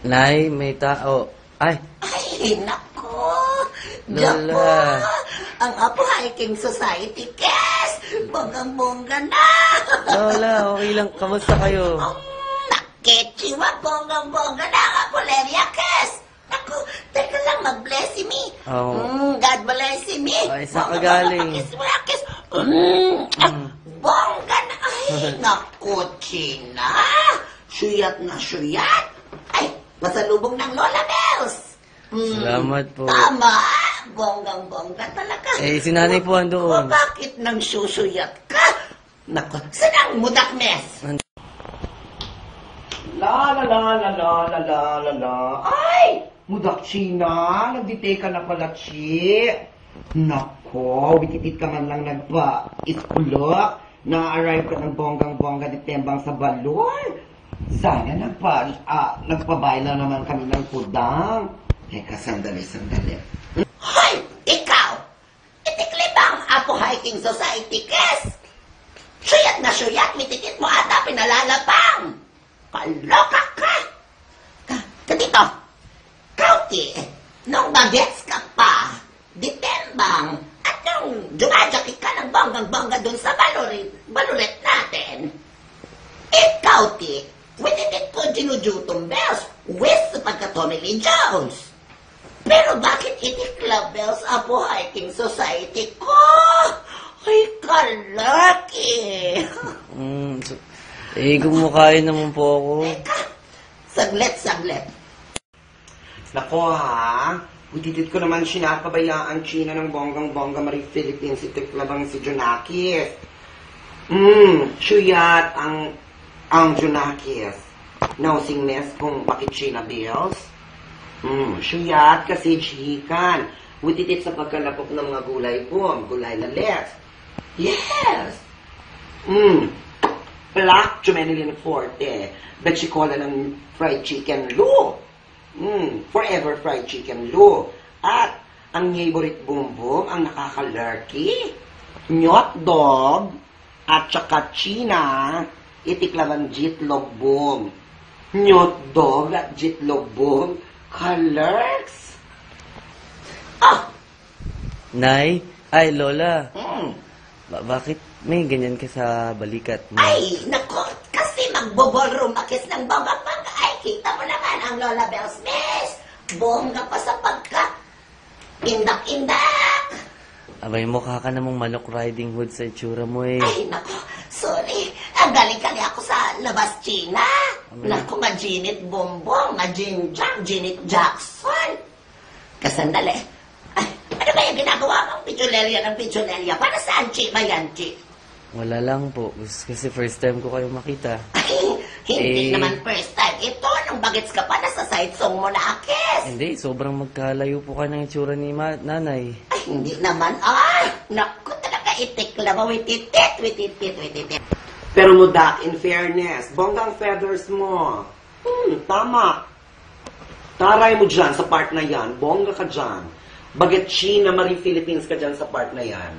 Nay, may tao. Ay, Ay, nako! Lola. Japo! Ang Apo Hiking Society, Kes! Bonggang-bongga na! Lola, okay lang. Kamusta kayo? Nakechiwa, bonggang-bongga na ang Apoleria, Kes! Naku, teka lang, mag-bless me. Oo. God bless me. Ay, saan ka galing? Kes. Bongga na. Ay, naku, China. Suyat na suyat. Ay, pasalubong ng Lola Bells. Salamat po. Tama. Bonggang-bongga talaga. Eh, si nanay po O, andoon. bakit nang susuyat ka? Naku, saan ang mudakmes? La la la la la la la la la. Ay! Mudak China, nagdite ka na pala, Chi. Nako, wititit ka man lang nagpa-iskulok. Na-arrive ka ng bonggang-bongga di tembang sa balon. Sana nagpabayla naman kami ng pudang. Teka, sandali. Hoy, ikaw! Itikli ba ang Apo Hiking Society, Kes? Suyat na suyat, mititit mo ata pinalalapang. Kaloka ka! Dito, Kauti, nung bagets ka pa, ditembang, at nung dumadjakit ka ng bonggang-bongga dun sa baluret natin, Kauti, wititit ko ginujutong bells with sa pagka-Tommy Lee Jones. Pero bakit itikla bells Apo Hiking Society ko? Ay, kalaki! Gumakain naman po ako. Teka, saglit. Nako ha, wititit ko naman sinapabayaan China ng bonggang-bongga Marie Philippines, itiklabang si Junakis. Suyat ang Junakis. Nausing mes kung bakit China bills. Suyat kasi chihikan. Wititit sa pagkalapok ng mga gulay po, gulay na less. Yes! Black Jumenilin Forte. Bechikola ng fried chicken lu. Forever fried chicken lu. At ang favorite bumbum, ang nakakalerky, nyot dog, at saka China, itiklabang jitlog boom. Nyot dog at jitlog boom, colors. Nay, ay Lola. Hmm. Bakit may ganyan ka sa balikat mo? Ay, nako, kasi magbo-ballroom akis ng bonggang-bongga. Ay, kita mo naman ang Lola Bells Miss. Bongga pa sa pagka. Indak-indak. Abay, mukha ka namang manok riding hood sa itsura mo eh. Ay, nako, sorry. Ang galing kali ako sa labas China. Nako, nga Ginit Bombong, nga Jinjang, Ginit Jackson. Kasandali. Ay, ano ba yung ginagawa mong pichuleria Para saan, Chi? Bayan, Chi? Wala lang po. Kasi first time ko kayo makita. Ay, hindi Eh. naman first time. Ito, nung bagets ka pa, nasa side song mo na, Akis. Hindi, sobrang magkalayo po kayo ng itsura ni nanay. Ay, hindi naman. Ay, naku, talaga itikla mo. Wititit. Pero mudak, in fairness, bonggang feathers mo. Tama. Taray mo dyan sa part na yan. Bongga ka dyan. Baget China Marie Philippines ka dyan sa part na yan.